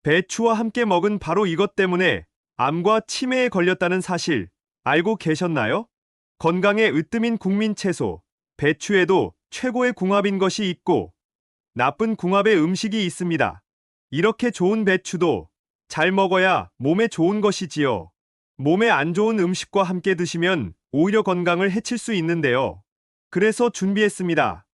배추와 함께 먹은 바로 이것 때문에 암과 치매에 걸렸다는 사실 알고 계셨나요? 건강에 으뜸인 국민 채소, 배추에도 최고의 궁합인 것이 있고 나쁜 궁합의 음식이 있습니다. 이렇게 좋은 배추도 잘 먹어야 몸에 좋은 것이지요. 몸에 안 좋은 음식과 함께 드시면 오히려 건강을 해칠 수 있는데요. 그래서 준비했습니다.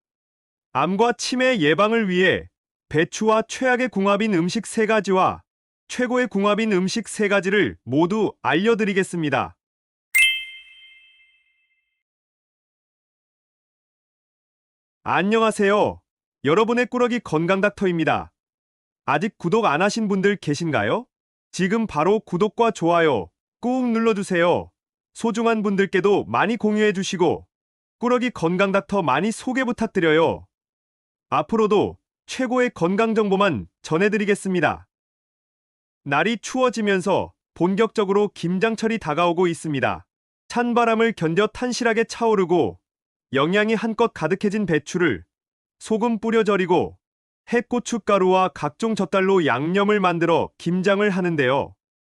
암과 치매 예방을 위해 배추와 최악의 궁합인 음식 3가지와 최고의 궁합인 음식 3가지를 모두 알려드리겠습니다. 안녕하세요. 여러분의 꾸러기 건강닥터입니다. 아직 구독 안 하신 분들 계신가요? 지금 바로 구독과 좋아요 꾹 눌러주세요. 소중한 분들께도 많이 공유해 주시고 꾸러기 건강닥터 많이 소개 부탁드려요. 앞으로도 최고의 건강 정보만 전해드리겠습니다. 날이 추워지면서 본격적으로 김장철이 다가오고 있습니다. 찬바람을 견뎌 탄실하게 차오르고 영양이 한껏 가득해진 배추를 소금 뿌려 절이고 핵고춧가루와 각종 젓갈로 양념을 만들어 김장을 하는데요.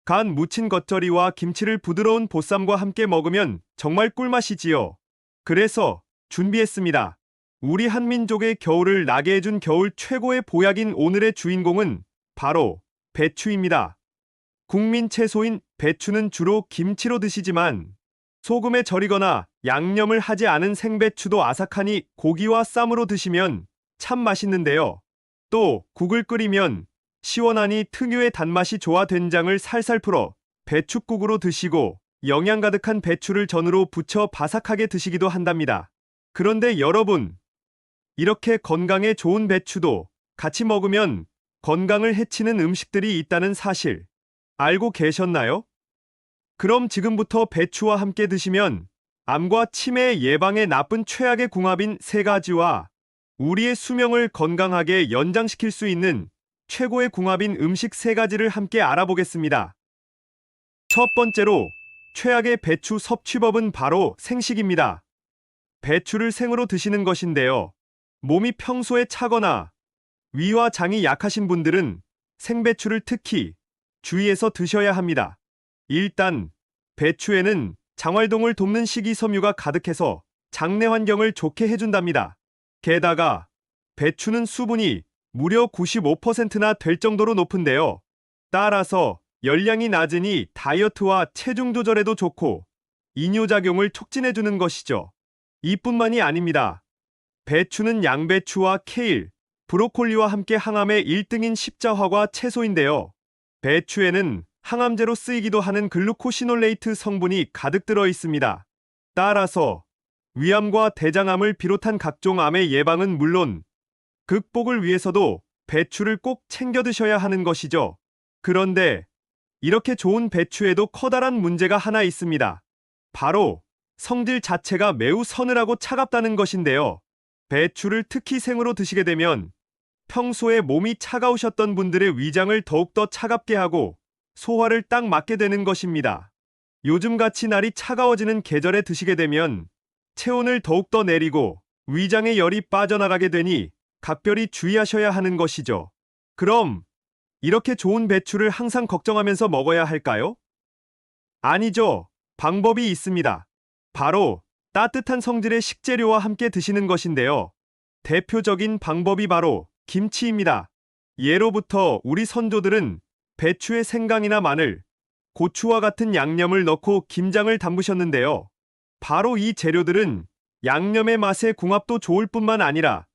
간 무친 겉절이와 김치를 부드러운 보쌈과 함께 먹으면 정말 꿀맛이지요. 그래서 준비했습니다. 우리 한민족의 겨울을 나게 해준 겨울 최고의 보약인 오늘의 주인공은 바로 배추입니다. 국민 채소인 배추는 주로 김치로 드시지만 소금에 절이거나 양념을 하지 않은 생배추도 아삭하니 고기와 쌈으로 드시면 참 맛있는데요. 또 국을 끓이면 시원하니 특유의 단맛이 좋아 된장을 살살 풀어 배춧국으로 드시고 영양 가득한 배추를 전으로 부쳐 바삭하게 드시기도 한답니다. 그런데 여러분, 이렇게 건강에 좋은 배추도 같이 먹으면 건강을 해치는 음식들이 있다는 사실 알고 계셨나요? 그럼 지금부터 배추와 함께 드시면 암과 치매 예방에 나쁜 최악의 궁합인 3가지와 우리의 수명을 건강하게 연장시킬 수 있는 최고의 궁합인 음식 3가지를 함께 알아보겠습니다. 첫 번째로 최악의 배추 섭취법은 바로 생식입니다. 배추를 생으로 드시는 것인데요. 몸이 평소에 차거나 위와 장이 약하신 분들은 생배추를 특히 주의해서 드셔야 합니다. 일단 배추에는 장활동을 돕는 식이섬유가 가득해서 장내 환경을 좋게 해준답니다. 게다가 배추는 수분이 무려 95%나 될 정도로 높은데요. 따라서 열량이 낮으니 다이어트와 체중 조절에도 좋고 이뇨작용을 촉진해주는 것이죠. 이뿐만이 아닙니다. 배추는 양배추와 케일, 브로콜리와 함께 항암의 1등인 십자화과 채소인데요. 배추에는 항암제로 쓰이기도 하는 글루코시놀레이트 성분이 가득 들어 있습니다. 따라서 위암과 대장암을 비롯한 각종 암의 예방은 물론 극복을 위해서도 배추를 꼭 챙겨 드셔야 하는 것이죠. 그런데 이렇게 좋은 배추에도 커다란 문제가 하나 있습니다. 바로 성질 자체가 매우 서늘하고 차갑다는 것인데요. 배추를 특히 생으로 드시게 되면 평소에 몸이 차가우셨던 분들의 위장을 더욱더 차갑게 하고 소화를 딱 막게 되는 것입니다. 요즘같이 날이 차가워지는 계절에 드시게 되면 체온을 더욱더 내리고 위장에 열이 빠져나가게 되니 각별히 주의하셔야 하는 것이죠. 그럼 이렇게 좋은 배추를 항상 걱정하면서 먹어야 할까요? 아니죠. 방법이 있습니다. 바로 따뜻한 성질의 식재료와 함께 드시는 것인데요. 대표적인 방법이 바로 김치입니다. 예로부터 우리 선조들은 배추에 생강이나 마늘, 고추와 같은 양념을 넣고 김장을 담그셨는데요. 바로 이 재료들은 양념의 맛의 궁합도 좋을 뿐만 아니라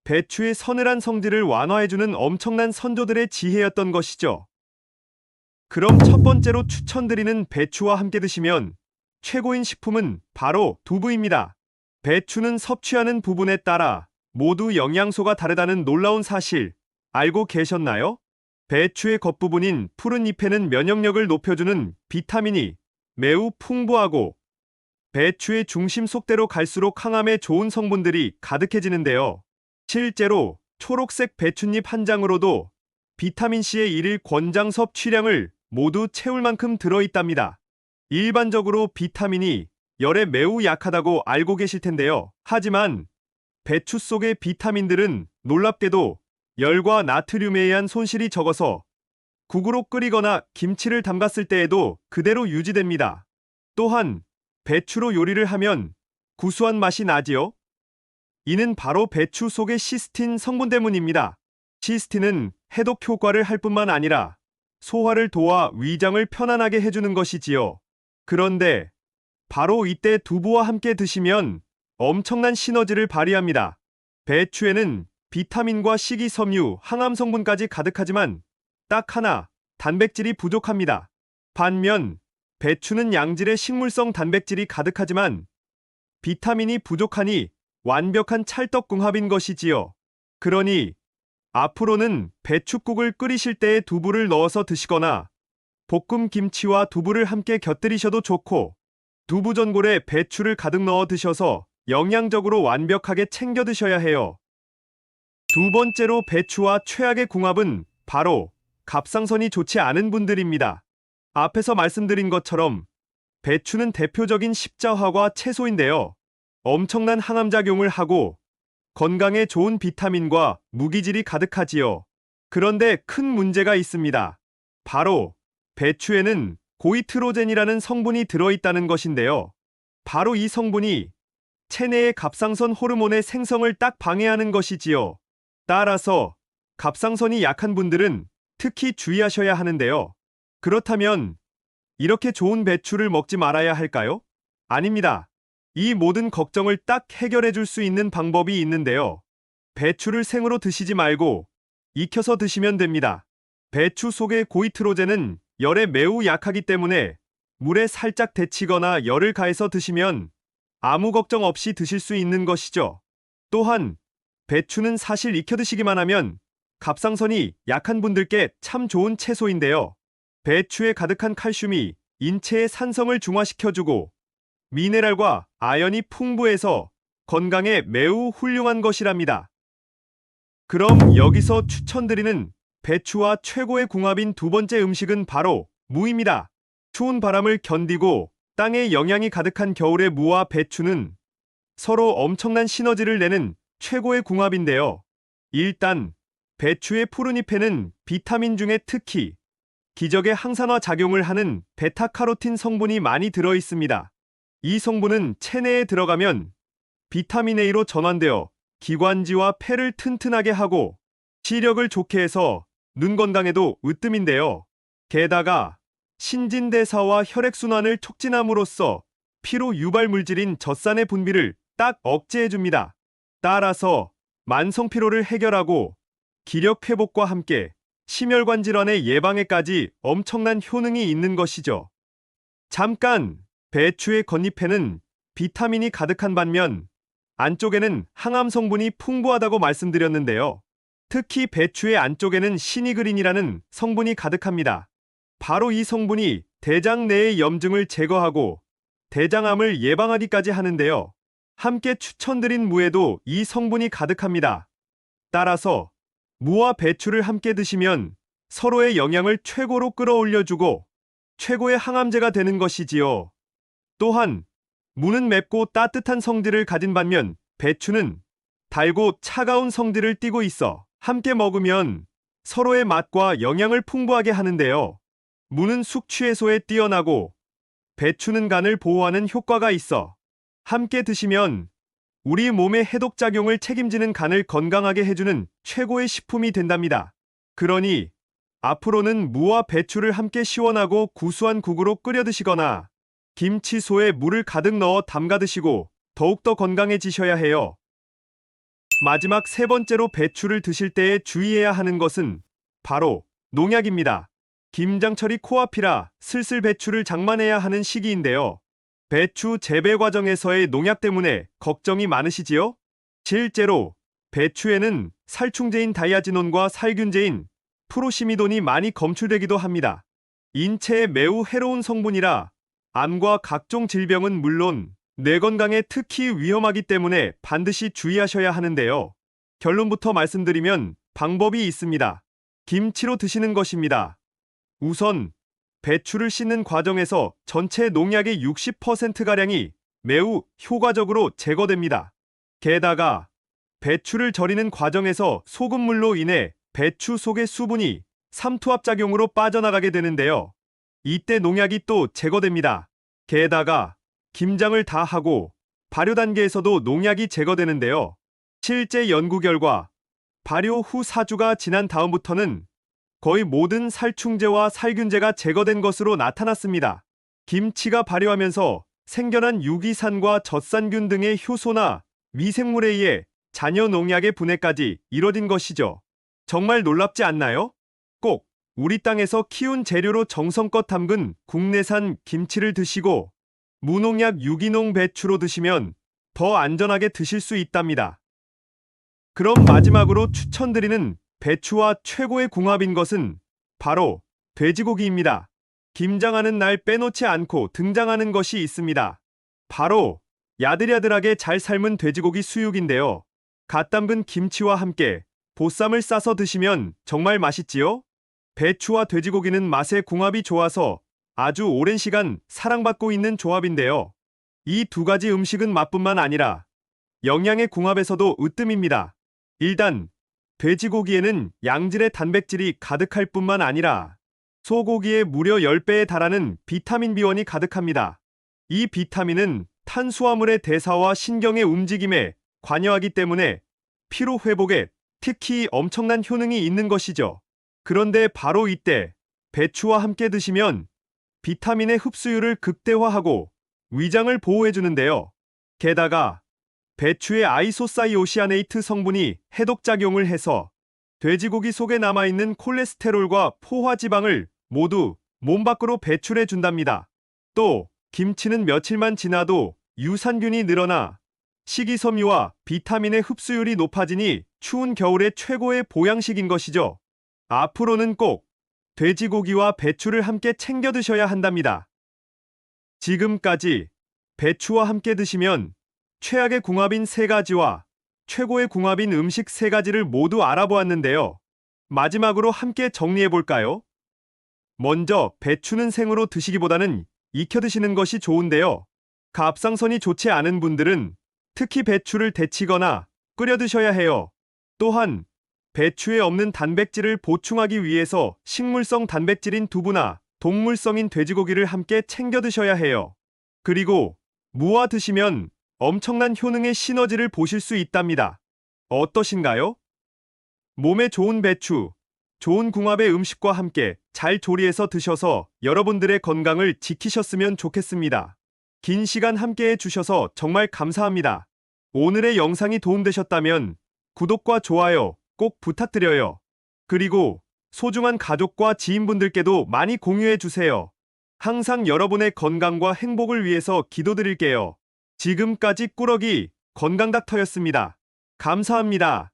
배추의 서늘한 성질을 완화해주는 엄청난 선조들의 지혜였던 것이죠. 그럼 첫 번째로 추천드리는 배추와 함께 드시면 최고인 식품은 바로 두부입니다. 배추는 섭취하는 부분에 따라 모두 영양소가 다르다는 놀라운 사실 알고 계셨나요? 배추의 겉부분인 푸른 잎에는 면역력을 높여주는 비타민이 매우 풍부하고 배추의 중심 속대로 갈수록 항암에 좋은 성분들이 가득해지는데요. 실제로 초록색 배춧잎 한 장으로도 비타민C의 일일 권장 섭취량을 모두 채울 만큼 들어있답니다. 일반적으로 비타민이 열에 매우 약하다고 알고 계실 텐데요. 하지만 배추 속의 비타민들은 놀랍게도 열과 나트륨에 의한 손실이 적어서 국으로 끓이거나 김치를 담갔을 때에도 그대로 유지됩니다. 또한 배추로 요리를 하면 구수한 맛이 나지요. 이는 바로 배추 속의 시스틴 성분 때문입니다. 시스틴은 해독 효과를 할 뿐만 아니라 소화를 도와 위장을 편안하게 해주는 것이지요. 그런데 바로 이때 두부와 함께 드시면 엄청난 시너지를 발휘합니다. 배추에는 비타민과 식이섬유, 항암 성분까지 가득하지만 딱 하나, 단백질이 부족합니다. 반면 배추는 양질의 식물성 단백질이 가득하지만 비타민이 부족하니 완벽한 찰떡궁합인 것이지요. 그러니 앞으로는 배춧국을 끓이실 때에 두부를 넣어서 드시거나 볶음 김치와 두부를 함께 곁들이셔도 좋고 두부 전골에 배추를 가득 넣어 드셔서 영양적으로 완벽하게 챙겨 드셔야 해요. 두 번째로 배추와 최악의 궁합은 바로 갑상선이 좋지 않은 분들입니다. 앞에서 말씀드린 것처럼 배추는 대표적인 십자화과 채소인데요. 엄청난 항암작용을 하고 건강에 좋은 비타민과 무기질이 가득하지요. 그런데 큰 문제가 있습니다. 바로 배추에는 고이트로젠이라는 성분이 들어있다는 것인데요. 바로 이 성분이 체내의 갑상선 호르몬의 생성을 딱 방해하는 것이지요. 따라서 갑상선이 약한 분들은 특히 주의하셔야 하는데요. 그렇다면 이렇게 좋은 배추를 먹지 말아야 할까요? 아닙니다. 이 모든 걱정을 딱 해결해 줄 수 있는 방법이 있는데요. 배추를 생으로 드시지 말고 익혀서 드시면 됩니다. 배추 속의 고이트로젠은 열에 매우 약하기 때문에 물에 살짝 데치거나 열을 가해서 드시면 아무 걱정 없이 드실 수 있는 것이죠. 또한 배추는 사실 익혀 드시기만 하면 갑상선이 약한 분들께 참 좋은 채소인데요. 배추에 가득한 칼슘이 인체의 산성을 중화시켜주고 미네랄과 아연이 풍부해서 건강에 매우 훌륭한 것이랍니다. 그럼 여기서 추천드리는 배추와 최고의 궁합인 두 번째 음식은 바로 무입니다. 추운 바람을 견디고 땅에 영양이 가득한 겨울의 무와 배추는 서로 엄청난 시너지를 내는 최고의 궁합인데요. 일단 배추의 푸른 잎에는 비타민 중에 특히 기적의 항산화 작용을 하는 베타카로틴 성분이 많이 들어 있습니다. 이 성분은 체내에 들어가면 비타민 A로 전환되어 기관지와 폐를 튼튼하게 하고 시력을 좋게 해서 눈 건강에도 으뜸인데요. 게다가 신진대사와 혈액순환을 촉진함으로써 피로 유발 물질인 젖산의 분비를 딱 억제해줍니다. 따라서 만성 피로를 해결하고 기력 회복과 함께 심혈관 질환의 예방에까지 엄청난 효능이 있는 것이죠. 잠깐! 배추의 겉잎에는 비타민이 가득한 반면 안쪽에는 항암 성분이 풍부하다고 말씀드렸는데요. 특히 배추의 안쪽에는 시니그린이라는 성분이 가득합니다. 바로 이 성분이 대장 내의 염증을 제거하고 대장암을 예방하기까지 하는데요. 함께 추천드린 무에도 이 성분이 가득합니다. 따라서 무와 배추를 함께 드시면 서로의 영양을 최고로 끌어올려주고 최고의 항암제가 되는 것이지요. 또한 무는 맵고 따뜻한 성질을 가진 반면 배추는 달고 차가운 성질을 띠고 있어 함께 먹으면 서로의 맛과 영양을 풍부하게 하는데요. 무는 숙취 해소에 뛰어나고 배추는 간을 보호하는 효과가 있어 함께 드시면 우리 몸의 해독작용을 책임지는 간을 건강하게 해주는 최고의 식품이 된답니다. 그러니 앞으로는 무와 배추를 함께 시원하고 구수한 국으로 끓여 드시거나 김치소에 물을 가득 넣어 담가 드시고 더욱더 건강해지셔야 해요. 마지막 세 번째로 배추를 드실 때에 주의해야 하는 것은 바로 농약입니다. 김장철이 코앞이라 슬슬 배추를 장만해야 하는 시기인데요. 배추 재배 과정에서의 농약 때문에 걱정이 많으시지요? 실제로 배추에는 살충제인 다이아지논과 살균제인 프로시미돈이 많이 검출되기도 합니다. 인체에 매우 해로운 성분이라 암과 각종 질병은 물론 뇌 건강에 특히 위험하기 때문에 반드시 주의하셔야 하는데요. 결론부터 말씀드리면 방법이 있습니다. 김치로 드시는 것입니다. 우선 배추를 씻는 과정에서 전체 농약의 60%가량이 매우 효과적으로 제거됩니다. 게다가 배추를 절이는 과정에서 소금물로 인해 배추 속의 수분이 삼투압작용으로 빠져나가게 되는데요. 이때 농약이 또 제거됩니다. 게다가 김장을 다 하고 발효 단계에서도 농약이 제거되는데요. 실제 연구 결과 발효 후 4주가 지난 다음부터는 거의 모든 살충제와 살균제가 제거된 것으로 나타났습니다. 김치가 발효하면서 생겨난 유기산과 젖산균 등의 효소나 미생물에 의해 잔여 농약의 분해까지 이뤄진 것이죠. 정말 놀랍지 않나요? 꼭 우리 땅에서 키운 재료로 정성껏 담근 국내산 김치를 드시고 무농약 유기농 배추로 드시면 더 안전하게 드실 수 있답니다. 그럼 마지막으로 추천드리는 배추와 최고의 궁합인 것은 바로 돼지고기입니다. 김장하는 날 빼놓지 않고 등장하는 것이 있습니다. 바로 야들야들하게 잘 삶은 돼지고기 수육인데요. 갓 담근 김치와 함께 보쌈을 싸서 드시면 정말 맛있지요? 배추와 돼지고기는 맛의 궁합이 좋아서 아주 오랜 시간 사랑받고 있는 조합인데요. 이 두 가지 음식은 맛뿐만 아니라 영양의 궁합에서도 으뜸입니다. 일단 돼지고기에는 양질의 단백질이 가득할 뿐만 아니라 소고기의 무려 10배에 달하는 비타민 B1이 가득합니다. 이 비타민은 탄수화물의 대사와 신경의 움직임에 관여하기 때문에 피로 회복에 특히 엄청난 효능이 있는 것이죠. 그런데 바로 이때 배추와 함께 드시면 비타민의 흡수율을 극대화하고 위장을 보호해주는데요. 게다가 배추의 아이소사이오시아네이트 성분이 해독작용을 해서 돼지고기 속에 남아있는 콜레스테롤과 포화지방을 모두 몸 밖으로 배출해 준답니다. 또 김치는 며칠만 지나도 유산균이 늘어나 식이섬유와 비타민의 흡수율이 높아지니 추운 겨울에 최고의 보양식인 것이죠. 앞으로는 꼭 돼지고기와 배추를 함께 챙겨 드셔야 한답니다. 지금까지 배추와 함께 드시면 최악의 궁합인 3가지와 최고의 궁합인 음식 3가지를 모두 알아보았는데요. 마지막으로 함께 정리해 볼까요? 먼저 배추는 생으로 드시기보다는 익혀 드시는 것이 좋은데요. 갑상선이 좋지 않은 분들은 특히 배추를 데치거나 끓여 드셔야 해요. 또한 배추에 없는 단백질을 보충하기 위해서 식물성 단백질인 두부나 동물성인 돼지고기를 함께 챙겨 드셔야 해요. 그리고 무와 드시면 엄청난 효능의 시너지를 보실 수 있답니다. 어떠신가요? 몸에 좋은 배추, 좋은 궁합의 음식과 함께 잘 조리해서 드셔서 여러분들의 건강을 지키셨으면 좋겠습니다. 긴 시간 함께해 주셔서 정말 감사합니다. 오늘의 영상이 도움되셨다면 구독과 좋아요 꼭 부탁드려요. 그리고 소중한 가족과 지인분들께도 많이 공유해 주세요. 항상 여러분의 건강과 행복을 위해서 기도드릴게요. 지금까지 꾸러기 건강닥터였습니다. 감사합니다.